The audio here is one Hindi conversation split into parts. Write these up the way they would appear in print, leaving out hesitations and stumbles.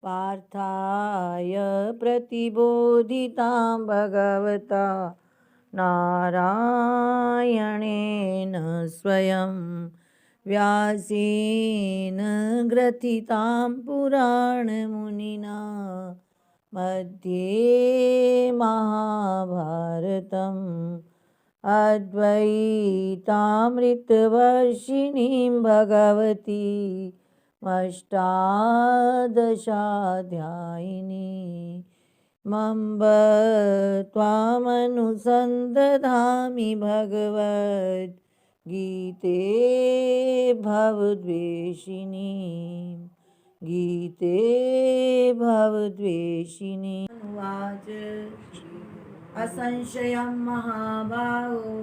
पार्थाय प्रतिबोधितां भगवता नारायणेन स्वयं व्यासेन ग्रथितां पुराणमुनिना मध्ये महाभारतम् अद्वैतामृतवर्षिणीं भगवती अष्टादशाध्यायिनी मम्ब त्वामनुसन्दधामि भगवद्गीते भवद्वेषिणी गीते भवद्वेषिणी उवाच असंशयं महाबाहो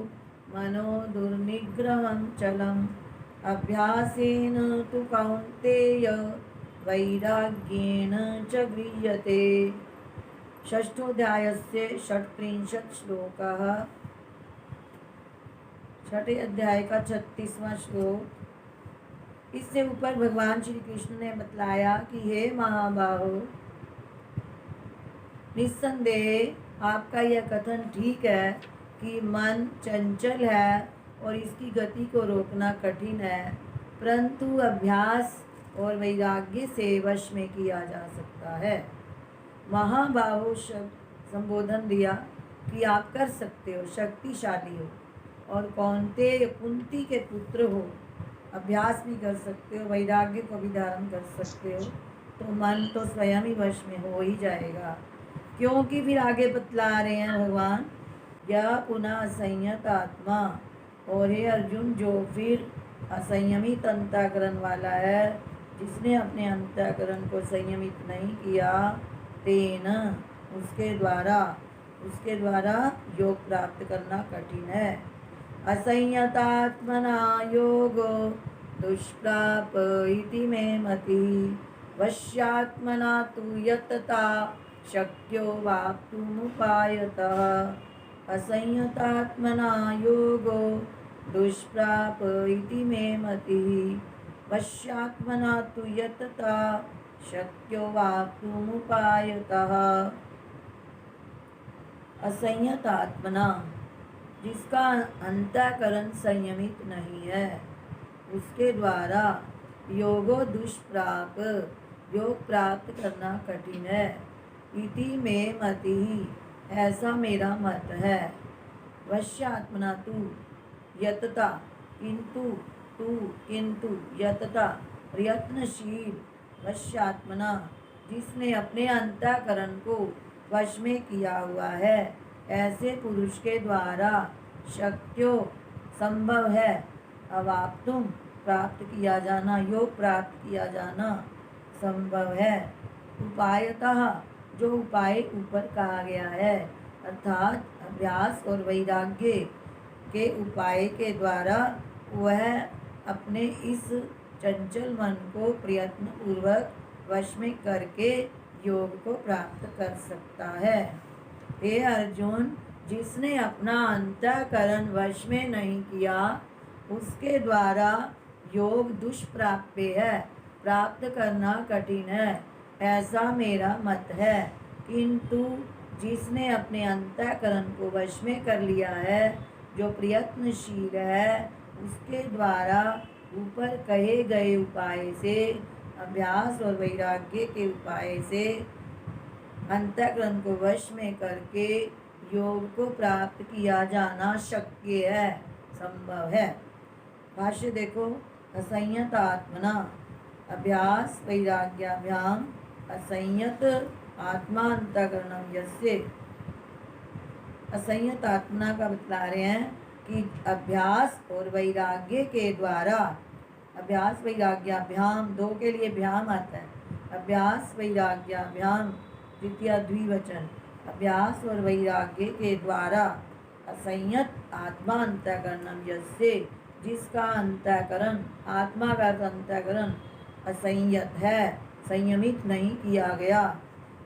मनो दुर्निग्रहं चलम् अभ्यासेन तु कौन्तेय वैराग्येण च गृह्यते। षष्ठोऽध्यायस्य षट्त्रिंशत् श्लोकः। छठे अध्याय का 36वां श्लोक। इससे ऊपर भगवान श्री कृष्ण ने बतलाया कि हे महाबाहो, निस्संदेह आपका यह कथन ठीक है कि मन चंचल है और इसकी गति को रोकना कठिन है, परंतु अभ्यास और वैराग्य से वश में किया जा सकता है। महाबाहो शब्द संबोधन दिया कि आप कर सकते हो, शक्तिशाली हो और कौन्तेय कुंती के पुत्र हो, अभ्यास भी कर सकते हो, वैराग्य को भी धारण कर सकते हो, तो मन तो स्वयं ही वश में हो ही जाएगा। क्योंकि फिर आगे बतला रहे हैं भगवान, यह पुनः असंयत आत्मा, और हे अर्जुन जो फिर असंयमित अंतःकरण वाला है, जिसने अपने अंतःकरण को संयमित नहीं किया, तेन उसके द्वारा योग प्राप्त करना कठिन है। असंयतात्मना योगो दुष्प्राप इति मे मतिः वश्यात्मना तु यतता शक्यो वाप्तुमुपायतः। असंयतात्मना योगो दुष्प्राप इति मे मतिः वश्यात्मना तु यतता शक्यो वाप्तुमुपायतः। असंयतात्मना, जिसका अंतःकरण संयमित नहीं है, उसके द्वारा योगो दुष्प्राप, योग प्राप्त करना कठिन है। इति मे मतिः, ऐसा मेरा मत है। वश्यात्मना तु यतता, किंतु यतता प्रयत्नशील, वश्यात्मना जिसने अपने अंतःकरण को वश में किया हुआ है, ऐसे पुरुष के द्वारा शक्यो संभव है, अवाप्तुम प्राप्त किया जाना, योग प्राप्त किया जाना संभव है। उपायतः, जो उपाय ऊपर कहा गया है, अर्थात अभ्यास और वैराग्य के उपाय के द्वारा वह अपने इस चंचल मन को प्रयत्न पूर्वक वश में करके योग को प्राप्त कर सकता है। हे अर्जुन, जिसने अपना अंतःकरण वश में नहीं किया, उसके द्वारा योग दुष्प्राप्य है, प्राप्त करना कठिन है, ऐसा मेरा मत है। किंतु जिसने अपने अंतःकरण को वश में कर लिया है, जो प्रयत्नशील है, उसके द्वारा ऊपर कहे गए उपाय से, अभ्यास और वैराग्य के उपाय से अंतःकरण को वश में करके योग को प्राप्त किया जाना शक्य है, संभव है। भाष्य देखो। असंयत आत्मना, अभ्यास वैराग्याभ्याम असंयत आत्मा अंतःकरणम यस्य। असंयत आत्मा का बतला रहे हैं कि अभ्यास और वैराग्य के द्वारा, अभ्यास वैराग्याभ्याम, दो के लिए भ्याम आता है, अभ्यास वैराग्याभ्याम द्वितीय द्विवचन, अभ्यास और वैराग्य के द्वारा असंयत आत्मा अंतःकरणम यस्य, जिसका अंतःकरण, आत्मा का अंतःकरण असंयत है, संयमित नहीं किया गया।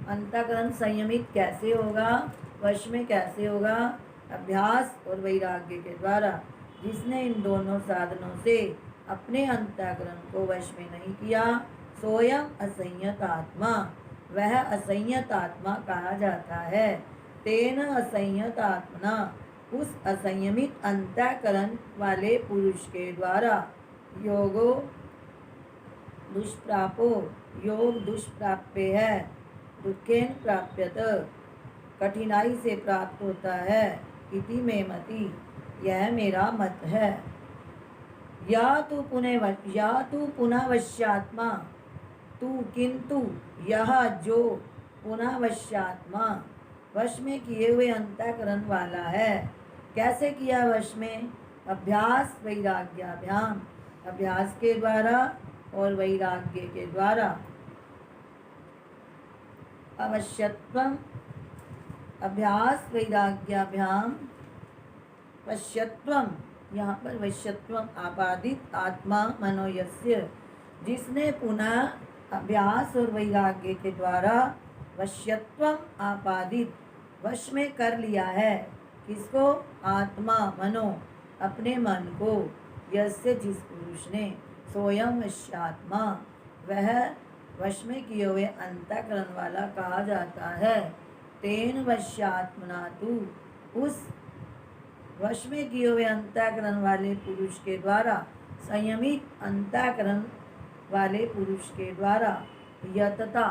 अंतःकरण संयमित कैसे होगा, वश में कैसे होगा? अभ्यास और वैराग्य के द्वारा। जिसने इन दोनों साधनों से अपने अंतःकरण को वश में नहीं किया, सोयम असंयत आत्मा, वह असंयत आत्मा कहा जाता है। तेन असंयत आत्मना, उस असंयमित अंतःकरण वाले पुरुष के द्वारा योगो दुष्प्रापो, योग दुष्प्राप्य है, दुखेन प्राप्यत, कठिनाई से प्राप्त होता है। इति में मति, यह मेरा मत है। या तू पुनःवश्यात्मा, तू किंतु यह जो पुनःवश्यात्मा, वश में किए हुए अंतःकरण वाला है। कैसे किया वश में? अभ्यास वैराग्याभ्याम, अभ्यास के द्वारा और वैराग्य के द्वारा। अवश्यत्वम, अभ्यास वैराग्याभ्याम, वश्यत्वम, यहाँ पर वश्यत्वम आपादित आत्मा मनोयस्य, जिसने पुनः अभ्यास और वैराग्य के द्वारा वश्यत्वम आपादित, वश में कर लिया है। किसको? आत्मा मनो, अपने मन को। यस्य, जिस पुरुष ने, सोयम वश्यात्मा, वह वश में किए हुए अंतःकरण वाला कहा जाता है। तेन वश्यात्मना तू, उस वश में किए हुए अंतःकरण वाले पुरुष के द्वारा, संयमित अंतःकरण वाले पुरुष के द्वारा, यतता,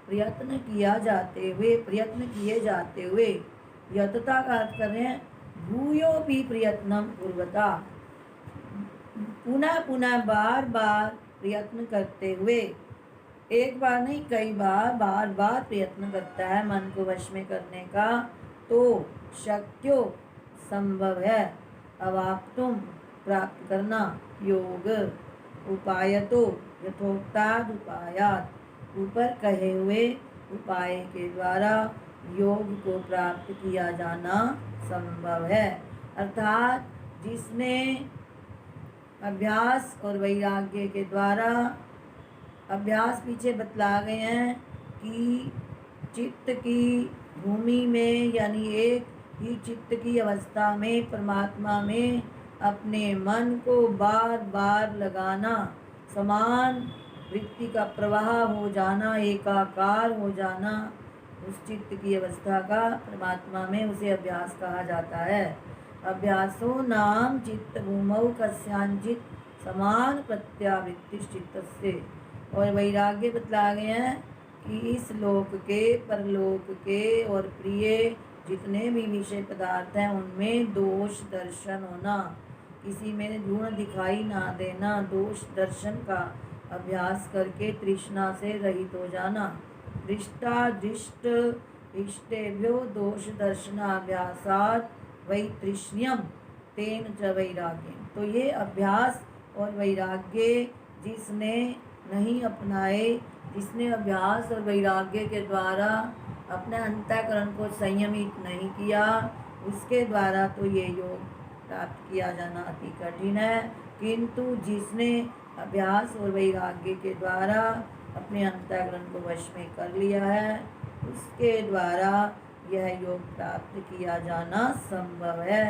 प्रयत्न किए जाते हुए, यतता का अर्थ कर रहे हैं भूयो भी प्रयत्नम पूर्वता, पुनः पुनः बार बार प्रयत्न करते हुए, एक बार नहीं कई बार, बार बार प्रयत्न करता है मन को वश में करने का, तो शक्यो, संभव है, अवाप्तुम, प्राप्त करना, योग, उपायतो, यथोक्ताद उपायात, ऊपर कहे हुए उपाय के द्वारा योग को प्राप्त किया जाना संभव है। अर्थात जिसने अभ्यास और वैराग्य के द्वारा, अभ्यास पीछे बतला गए हैं कि चित्त की भूमि में, यानी एक ही चित्त की अवस्था में, परमात्मा में अपने मन को बार बार लगाना, समान वृत्ति का प्रवाह हो जाना, एकाकार हो जाना, उस चित्त की अवस्था का परमात्मा में, उसे अभ्यास कहा जाता है। अभ्यासो नाम चित्त भूमौ कस्यांचित समान प्रत्यावृत्ति चित्तस्य। और वैराग्य बतला गए हैं कि इस लोक के, परलोक के और प्रिय जितने भी विषय पदार्थ हैं उनमें दोष दर्शन होना, किसी में गुण दिखाई ना देना, दोष दर्शन का अभ्यास करके तृष्णा से रहित हो जाना। दृष्टा दृष्ट इष्टेभ्यो दोष दर्शनाभ्यासात् वैतृष्ण्यम तेन च वैराग्यम। तो ये अभ्यास और वैराग्य जिसने नहीं अपनाए, जिसने अभ्यास और वैराग्य के द्वारा अपने अंतःकरण को संयमित नहीं किया, उसके द्वारा तो ये योग प्राप्त किया जाना अति कठिन है। किंतु जिसने अभ्यास और वैराग्य के द्वारा अपने अंतःकरण को वश में कर लिया है, उसके द्वारा यह योग प्राप्त किया जाना संभव है।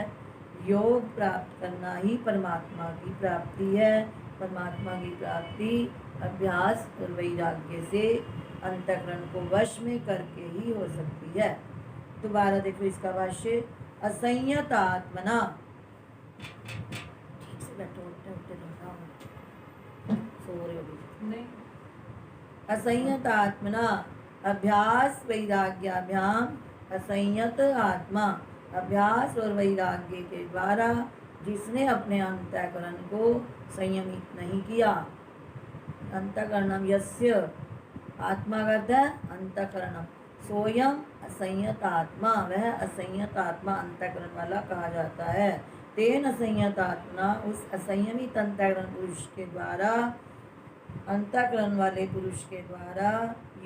योग प्राप्त करना ही परमात्मा की प्राप्ति है। परमात्मा की प्राप्ति अभ्यास और वैराग्य से अंतःकरण को वश में करके ही हो सकती है। दोबारा देखो इसका भाष्य। असंयत आत्मना, ठीक से बैठो, उठते सो रहे हो नहीं। असंयत आत्मना, अभ्यास वैराग्याभ्याम, असंयत आत्मा, अभ्यास और वैराग्य के द्वारा जिसने अपने अंतःकरण को संयमित नहीं किया। अंतःकरणम यस्य, आत्मा का अर्थ है अंतःकरणम, सोयम असंयत आत्मा, वह असंयत आत्मा अंतःकरण वाला कहा जाता है। तेन असंयत आत्मा, उस असंयमित अंतःकरण पुरुष के द्वारा, अंतःकरण वाले पुरुष के द्वारा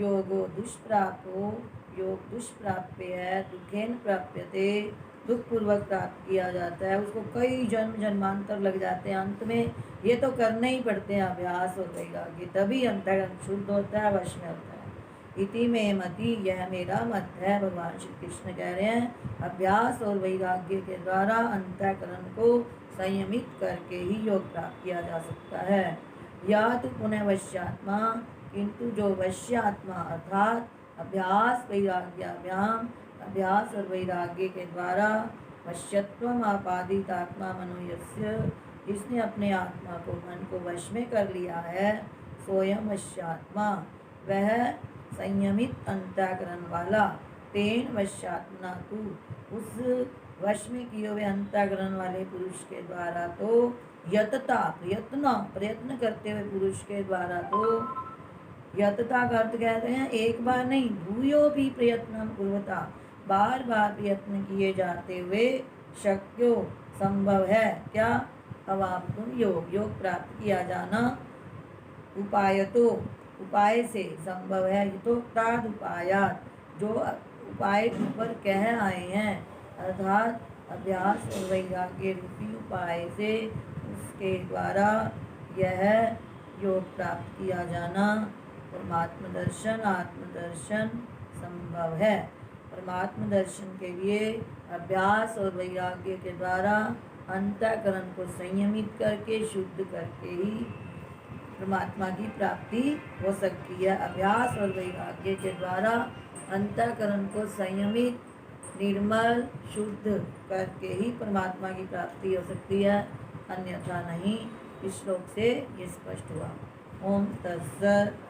योगो दुष्प्रापो, योग दुष्प्राप्य है, दुखेन प्राप्यते, दुख पूर्वक प्राप्त किया जाता है। उसको कई जन्म जन्मांतर लग जाते हैं, अंत में ये तो करने ही पड़ते हैं अभ्यास और वैराग्य, तभी अंतःकरण शुद्ध होता है, वश में होता है। इति में मति, यह मेरा मत है। भगवान श्री कृष्ण कह रहे हैं अभ्यास और वैराग्य के द्वारा अंतःकरण को संयमित करके ही योग प्राप्त किया जा सकता है। या तो पुनः वश्यात्मा, किंतु जो वश्य आत्मा अर्थात अभ्यास वैराग्याभ्याम, अभ्यास और वैराग्य के द्वारा वश्यत्वम आपादित आत्मा मनोयस्य, जिसने अपने आत्मा को मन को वश में कर लिया है, स्वयं वश्यात्मा, वह संयमित अंतःकरण वाला, तेन वश्यात्मना तु, उस वश में किए हुए अंतःकरण वाले पुरुष के द्वारा तो यतता प्रयत्न करते हुए पुरुष के द्वारा तो, यतता का अर्थ कहते हैं एक बार नहीं, भूयो भी प्रयत्न पूर्वता, बार बार प्रयत्न किए जाते हुए शक्यो संभव है क्या, अवाप्तुम योग प्राप्त किया जाना, उपाय तो उपाय से संभव है, यथोक्ताद उपायात, जो उपाय ऊपर कह आए हैं, अर्थात अभ्यास और वैराग्य रूपी उपाय से उसके द्वारा यह योग प्राप्त किया जाना, परमात्म दर्शन आत्मदर्शन संभव है। परमात्म दर्शन के लिए अभ्यास और वैराग्य के द्वारा अंतःकरण को संयमित करके शुद्ध करके ही परमात्मा की प्राप्ति हो सकती है। अभ्यास और वैराग्य के द्वारा अंतःकरण को संयमित निर्मल शुद्ध करके ही परमात्मा की प्राप्ति हो सकती है, अन्यथा नहीं। इस श्लोक से ये स्पष्ट हुआ। ओम तत्सत।